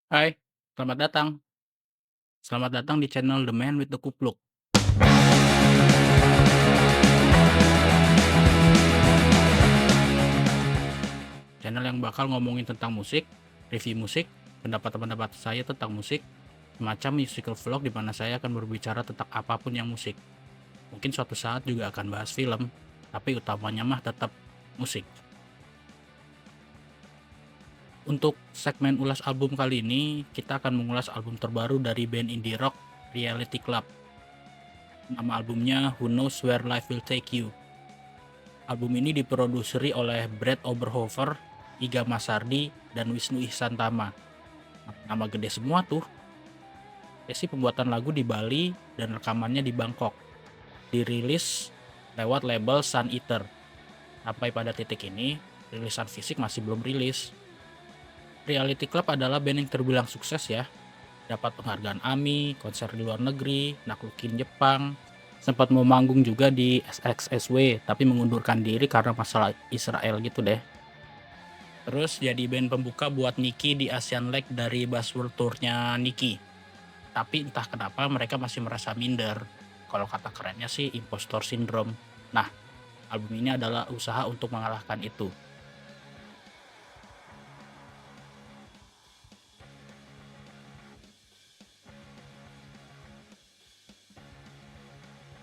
Hai, selamat datang. Selamat datang di channel The Man with the Kupluk. Channel yang bakal ngomongin tentang musik, review musik, pendapat-pendapat saya tentang musik, semacam musical vlog di mana saya akan berbicara tentang apapun yang musik. Mungkin suatu saat juga akan bahas film, tapi utamanya mah tetap musik. Untuk segmen ulas album kali ini, kita akan mengulas album terbaru dari band indie rock Reality Club. Nama albumnya Who Knows Where Life Will Take You. Album ini diproduseri oleh Brad Oberhofer, Iga Masardi, dan Wisnu Ihsantama. Nama gede semua tuh. Sesi pembuatan lagu di Bali dan rekamannya di Bangkok. Dirilis lewat label Sun Eater. Sampai pada titik ini, rilisan fisik masih belum rilis. Reality Club adalah band yang terbilang sukses ya. Dapat penghargaan AMI, konser di luar negeri, naklukin Jepang, sempat mau manggung juga di SXSW, tapi mengundurkan diri karena masalah Israel gitu deh. Terus jadi band pembuka buat Niki di Asian Leg dari Buzzworld Tour-nya Niki. Tapi entah kenapa mereka masih merasa minder. Kalau kata kerennya sih impostor syndrome. Nah, album ini adalah usaha untuk mengalahkan itu.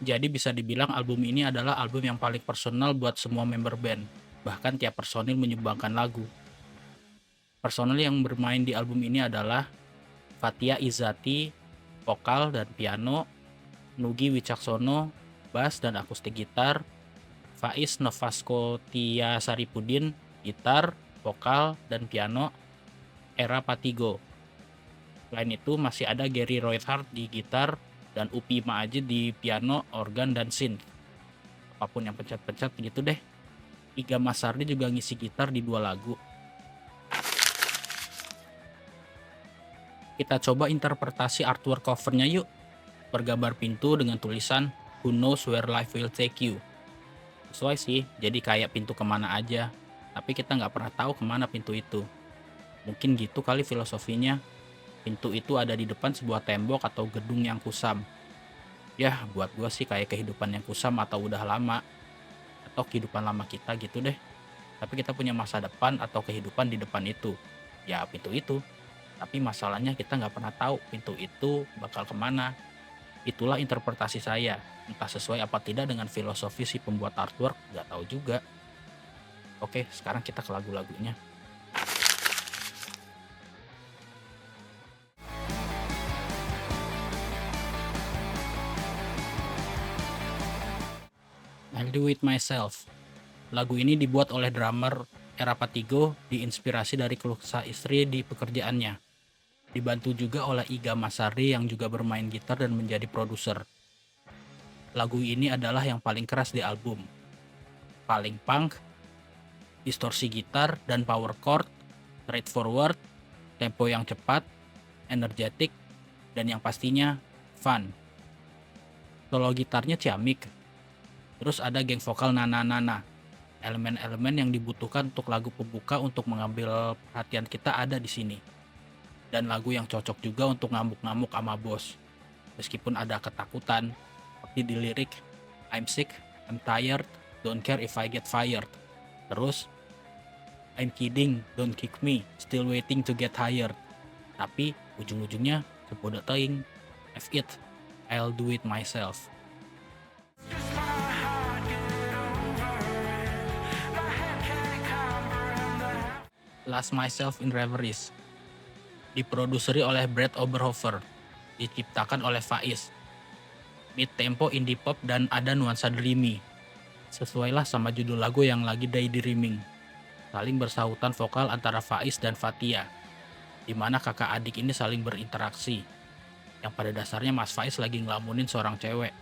Jadi bisa dibilang album ini adalah album yang paling personal buat semua member band. Bahkan tiap personil menyumbangkan lagu. Personil yang bermain di album ini adalah Fatia Izati, vokal dan piano, Nugi Wicaksono, bass dan akustik gitar, Faiz Novasko Tia Saripudin, gitar, vokal, dan piano, Era Patigo. Selain itu masih ada Gary Roithart di gitar, dan Upi Maajid di piano, organ, dan synth. Apapun yang pencet-pencet gitu deh. Iga Masardi juga ngisi gitar di 2 lagu. Kita coba interpretasi artwork covernya yuk. Bergambar pintu dengan tulisan Who Knows Where Life Will Take You. Sesuai sih, jadi kayak pintu kemana aja. Tapi kita nggak pernah tahu kemana pintu itu. Mungkin gitu kali filosofinya. Pintu itu ada di depan sebuah tembok atau gedung yang kusam. Ya, buat gua sih kayak kehidupan yang kusam atau udah lama. Atau kehidupan lama kita gitu deh. Tapi kita punya masa depan atau kehidupan di depan itu. Ya, pintu itu. Tapi masalahnya kita nggak pernah tahu pintu itu bakal kemana. Itulah interpretasi saya. Entah sesuai apa tidak dengan filosofi si pembuat artwork, nggak tahu juga. Oke, sekarang kita ke lagu-lagunya. I'll Do It Myself. Lagu ini dibuat oleh drummer Era Patigo diinspirasi dari keluh kesah istri di pekerjaannya. Dibantu juga oleh Iga Masari yang juga bermain gitar dan menjadi produser. Lagu ini adalah yang paling keras di album. Paling punk, distorsi gitar dan power chord, straightforward, tempo yang cepat, energetik, dan yang pastinya fun. Solo gitarnya ciamik, terus ada geng vokal nana-nana. Elemen-elemen yang dibutuhkan untuk lagu pembuka untuk mengambil perhatian kita ada di sini. Dan lagu yang cocok juga untuk ngamuk-ngamuk sama bos. Meskipun ada ketakutan, seperti di lirik I'm sick, I'm tired, don't care if I get fired. Terus I'm kidding, don't kick me, still waiting to get hired. Tapi ujung-ujungnya sebodoh teing, F it, I'll do it myself. Last Myself in Reveries diproduseri oleh Brad Oberhofer, diciptakan oleh Faiz. Mid tempo indie pop dan ada nuansa dreamy. Sesuailah sama judul lagu yang lagi daydreaming. Saling bersahutan vokal antara Faiz dan Fatia, di mana kakak adik ini saling berinteraksi. Yang pada dasarnya Mas Faiz lagi ngelamunin seorang cewek.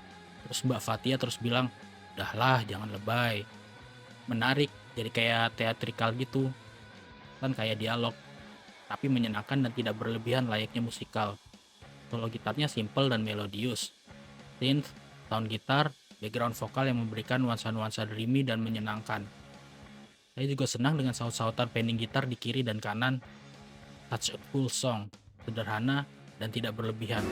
Terus Mbak Fatia terus bilang, "Udahlah, jangan lebay." Menarik, jadi kayak teatrikal gitu. Kan kayak dialog, tapi menyenangkan dan tidak berlebihan layaknya musikal. Solo gitarnya simple dan melodius. Synth, sound gitar, background vokal yang memberikan nuansa-nuansa dreamy dan menyenangkan. Saya juga senang dengan saut-sautan pending gitar di kiri dan kanan. Such a cool song. sederhana, dan tidak berlebihan.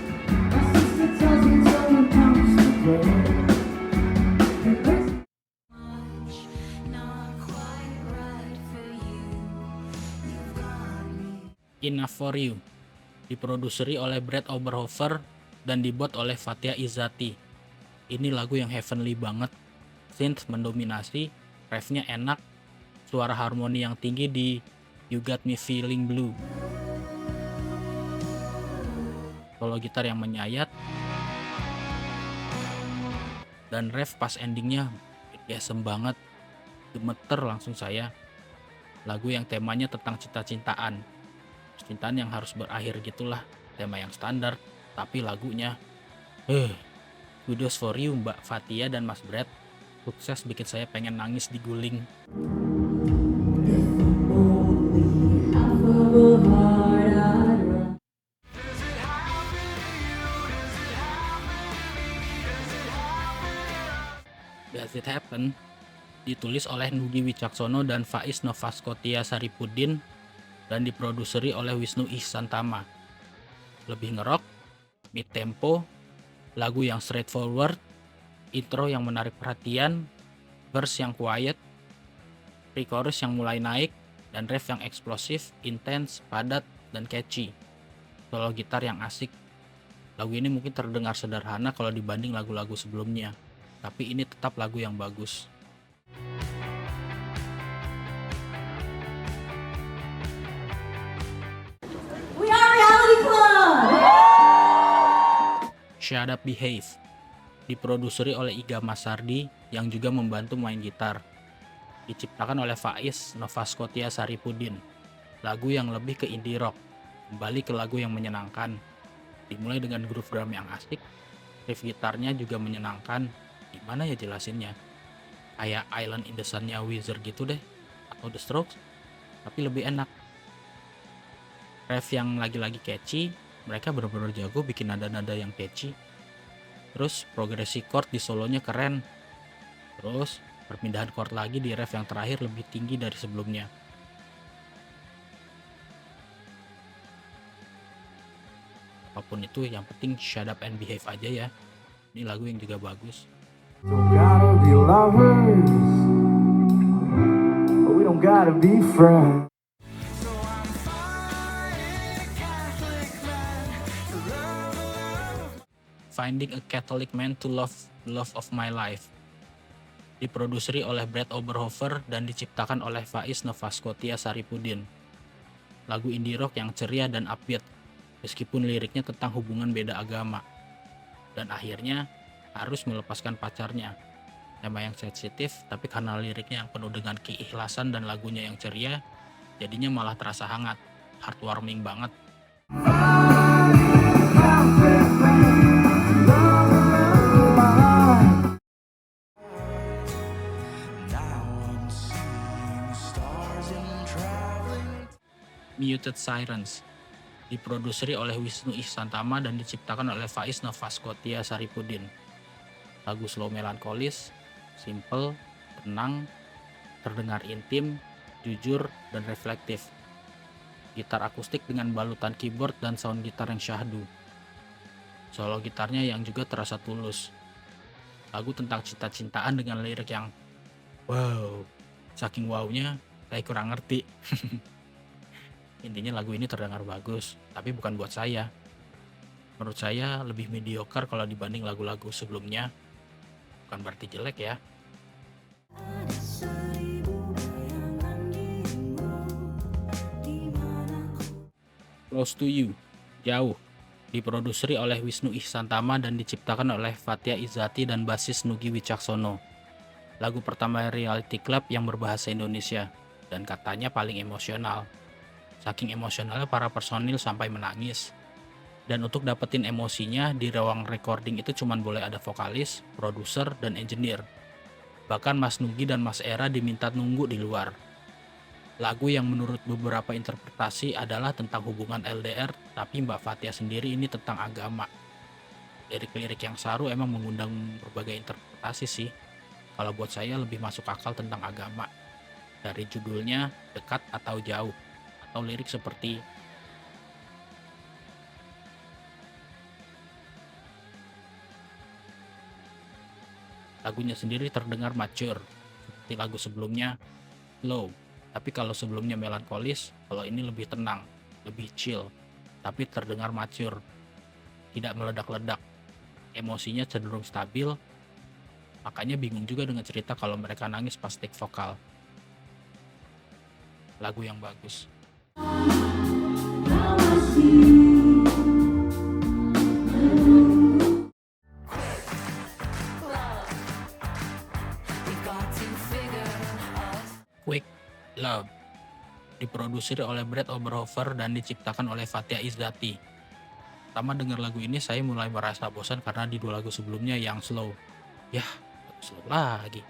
Enough for You diproduseri oleh Brad Oberhofer dan dibuat oleh Fatia Izzati. Ini lagu yang heavenly banget, synth mendominasi, refnya enak, suara harmoni yang tinggi di You Got Me Feeling Blue, solo gitar yang menyayat, dan ref pas endingnya BDSM banget, gemeter langsung saya. Lagu yang temanya tentang cinta-cintaan yang harus berakhir gitulah, tema yang standar, tapi lagunya kudos for you Mbak Fatia dan Mas Brad, sukses bikin saya pengen nangis diguling. Does It Happen ditulis oleh Nugi Wicaksono dan Faiz Novaskotia Saripudin dan diproduseri oleh Wisnu Ihsantama. Lebih ngerok, mid tempo, lagu yang straightforward, intro yang menarik perhatian, verse yang quiet, pre-chorus yang mulai naik, dan ref yang eksplosif, intens, padat, dan catchy. Solo gitar yang asik. Lagu ini mungkin terdengar sederhana kalau dibanding lagu-lagu sebelumnya, tapi ini tetap lagu yang bagus. We are Reality Club! Shut Up Behave diproduseri oleh Iga Masardi yang juga membantu main gitar. Diciptakan oleh Faiz Novaskotia Saripudin. Lagu yang lebih ke indie rock, kembali ke lagu yang menyenangkan. Dimulai dengan groove drum yang asik, riff gitarnya juga menyenangkan. Gimana ya jelasinnya? Kayak Island in the Sun-nya Weezer gitu deh, atau The Strokes, tapi lebih enak. Ref yang lagi-lagi catchy, mereka benar-benar jago bikin nada-nada yang catchy. Terus progresi chord di solonya keren. Terus perpindahan chord lagi di ref yang terakhir lebih tinggi dari sebelumnya. Apapun itu, yang penting shut up and behave aja ya. Ini lagu yang juga bagus. Don't gotta be lovers, but we don't gotta be friends. Finding a Catholic Man to Love the Love of My Life diproduseri oleh Brad Oberhofer dan diciptakan oleh Faiz Novaskotia Saripudin. Lagu indie rock yang ceria dan upbeat, meskipun liriknya tentang hubungan beda agama. Dan akhirnya harus melepaskan pacarnya. Tema yang sensitif, tapi karena liriknya yang penuh dengan keikhlasan dan lagunya yang ceria, jadinya malah terasa hangat, heartwarming banget. Muted Sirens diproduseri oleh Wisnu Ihsantama dan diciptakan oleh Faiz Novaskotia Saripudin. Lagu slow melankolis, simple, tenang, terdengar intim, jujur, dan reflektif. Gitar akustik dengan balutan keyboard dan sound gitar yang syahdu. Solo gitarnya yang juga terasa tulus. Lagu tentang cinta-cintaan dengan lirik yang wow, saking wownya saya kurang ngerti. Intinya lagu ini terdengar bagus, tapi bukan buat saya. Menurut saya lebih mediocre kalau dibanding lagu-lagu sebelumnya. Bukan berarti jelek ya. Close to You, Jauh, diproduseri oleh Wisnu Ihsantama dan diciptakan oleh Fatia Izzati dan basis Nugi Wicaksono. Lagu pertama Reality Club yang berbahasa Indonesia, dan katanya paling emosional. Saking emosionalnya para personil sampai menangis. Dan untuk dapetin emosinya di ruang recording itu cuma boleh ada vokalis, produser, dan engineer. Bahkan Mas Nugi dan Mas Era diminta nunggu di luar. Lagu yang menurut beberapa interpretasi adalah tentang hubungan LDR, tapi Mbak Fatia sendiri ini tentang agama. Lirik-lirik yang saru emang mengundang berbagai interpretasi sih. Kalau buat saya lebih masuk akal tentang agama. Dari judulnya, dekat atau jauh. Atau lirik seperti Lagunya sendiri terdengar mature, seperti lagu sebelumnya slow. Tapi kalau sebelumnya melankolis, kalau ini lebih tenang, lebih chill, tapi terdengar mature, tidak meledak-ledak. Emosinya cenderung stabil, makanya bingung juga dengan cerita kalau mereka nangis pas take vokal. Lagu yang bagus. Now I see. Quick Love diproduksi oleh Brad Oberhofer dan diciptakan oleh Fatia Izzati. Pertama dengar lagu ini saya mulai merasa bosan karena di dua lagu sebelumnya yang slow. Yah, lagu slow lagi.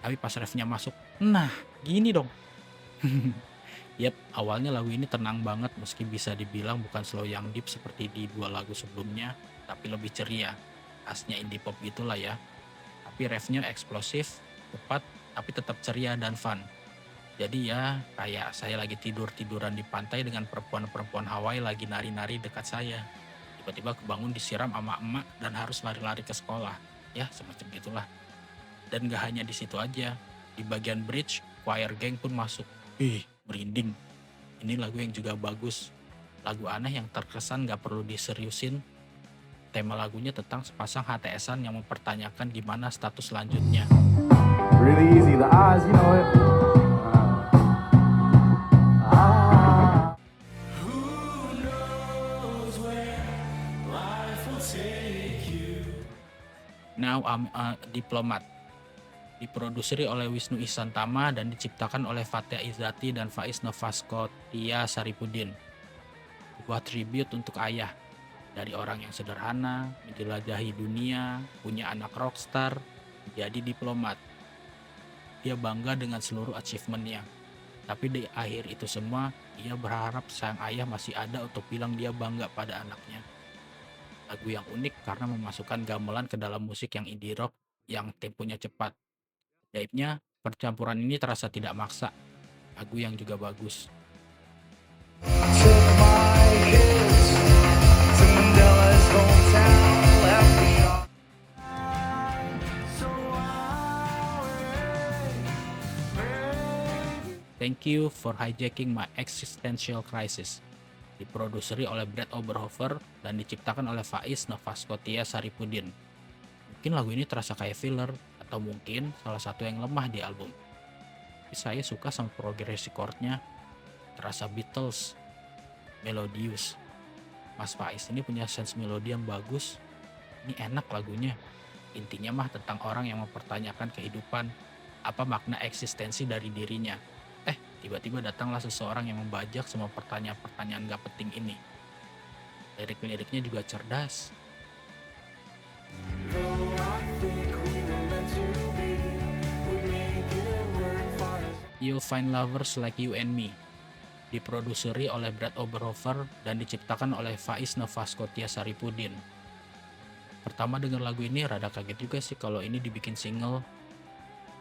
Tapi pas refnya masuk, nah gini dong. Yap, awalnya lagu ini tenang banget meski bisa dibilang bukan slow yang deep seperti di dua lagu sebelumnya, tapi lebih ceria. Khasnya indie pop gitulah ya. Tapi refnya eksplosif, cepat, tapi tetap ceria dan fun. Jadi ya kayak saya lagi tidur-tiduran di pantai dengan perempuan-perempuan Hawaii lagi nari-nari dekat saya. Tiba-tiba kebangun disiram sama emak dan harus lari-lari ke sekolah. Ya semacam gitulah. Dan gak hanya di situ aja. Di bagian bridge, choir gang pun masuk. Ih, merinding. Ini lagu yang juga bagus. Lagu aneh yang terkesan gak perlu diseriusin. Tema lagunya tentang sepasang HTS-an yang mempertanyakan gimana status selanjutnya. Really easy. The eyes, you know it. Now I'm a Diplomat diproduksi oleh Wisnu Isantama dan diciptakan oleh Fatia Izzati dan Faiz Novaskotia Saripudin. Sebuah tribute untuk ayah, dari orang yang sederhana, menjelajahi dunia, punya anak rockstar, jadi diplomat. Dia bangga dengan seluruh achievementnya, tapi di akhir itu semua, ia berharap sang ayah masih ada untuk bilang dia bangga pada anaknya. Lagu yang unik karena memasukkan gamelan ke dalam musik yang indie rock yang temponya cepat. Ajaibnya, percampuran ini terasa tidak maksa. Lagu yang juga bagus. Thank You for Hijacking My Existential Crisis diproduksi oleh Brad Oberhofer dan diciptakan oleh Faiz Novaskotia Saripudin. Mungkin lagu ini terasa kayak filler, atau mungkin salah satu yang lemah di album. Tapi saya suka sama progresi chordnya, terasa Beatles, melodius. Mas Faiz ini punya sense melodi yang bagus, ini enak lagunya. Intinya mah tentang orang yang mempertanyakan kehidupan, apa makna eksistensi dari dirinya. Tiba-tiba datanglah seseorang yang membajak semua pertanyaan-pertanyaan gak penting ini. Lirik-liriknya juga cerdas. You'll Find Lovers Like You and Me diproduksi oleh Brad Oberhofer dan diciptakan oleh Faiz Novaskotia Saripudin. Pertama dengar lagu ini rada kaget juga sih kalau ini dibikin single,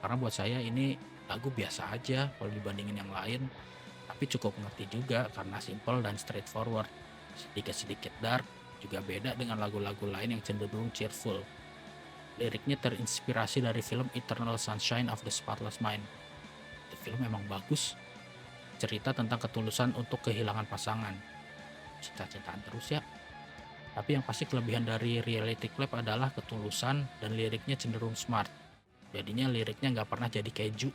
karena buat saya ini lagu biasa aja kalau dibandingin yang lain, tapi cukup ngerti juga karena simple dan straightforward. Sedikit-sedikit dark, juga beda dengan lagu-lagu lain yang cenderung cheerful. Liriknya terinspirasi dari film Eternal Sunshine of the Spotless Mind. Itu film memang bagus. Cerita tentang ketulusan untuk kehilangan pasangan. Cinta-cintaan terus ya. Tapi yang pasti kelebihan dari Reality Club adalah ketulusan dan liriknya cenderung smart. Jadinya liriknya nggak pernah jadi keju.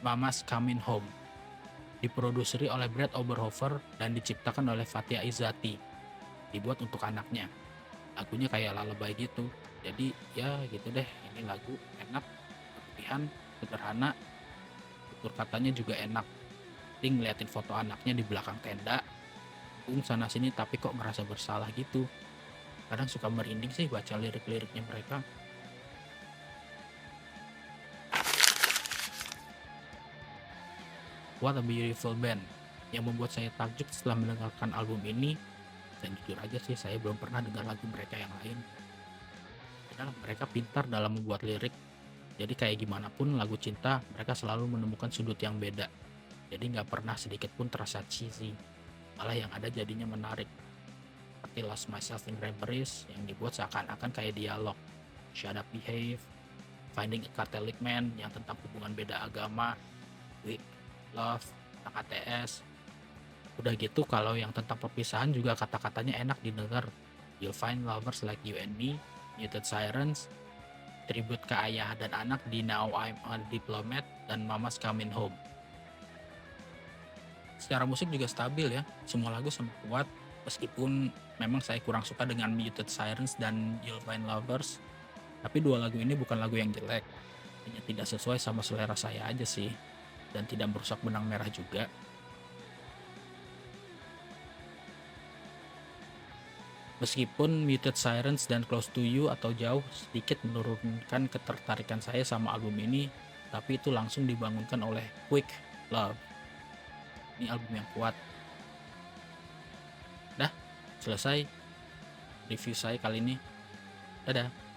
Mama's Coming Home diproduksi oleh Brad Oberhofer dan diciptakan oleh Fatia Izzati. Dibuat untuk anaknya. Lagunya kayak lullaby gitu. Jadi ya gitu deh, ini lagu enak, berlebihan, sederhana, tutur katanya juga enak. Ting ngeliatin foto anaknya di belakang tenda, sana sini tapi kok merasa bersalah gitu. Kadang suka merinding sih baca lirik-liriknya mereka. What a Beautiful Band yang membuat saya takjub setelah mendengarkan album ini. Dan jujur aja sih saya belum pernah dengar lagu mereka yang lain. Padahal mereka pintar dalam membuat lirik, Jadi kayak gimana pun lagu cinta, mereka selalu menemukan sudut yang beda. Jadi nggak pernah sedikit pun terasa cheesy. Malah yang ada jadinya menarik. Seperti Lost Myself in Reveries yang dibuat seakan-akan kayak dialog. Shut Up Behave, Finding a Catholic Man yang tentang hubungan beda agama, Weak Love, tentang ATS. Udah gitu kalau yang tentang perpisahan juga kata-katanya enak didengar. You'll Find Lovers Like You and Me, Muted Sirens, tribute ke ayah dan anak di Now I'm a Diplomat, dan Mama's Coming Home. Secara musik juga stabil ya, semua lagu sama kuat, meskipun memang saya kurang suka dengan Muted Sirens dan You'll Find Lovers, tapi dua lagu ini bukan lagu yang jelek, hanya tidak sesuai sama selera saya aja sih, dan tidak merusak benang merah juga. Meskipun Muted Sirens dan Close to You atau Jauh sedikit menurunkan ketertarikan saya sama album ini, tapi itu langsung dibangunkan oleh Quick Love. Ini album yang kuat. Dah, selesai review saya kali ini. Dadah.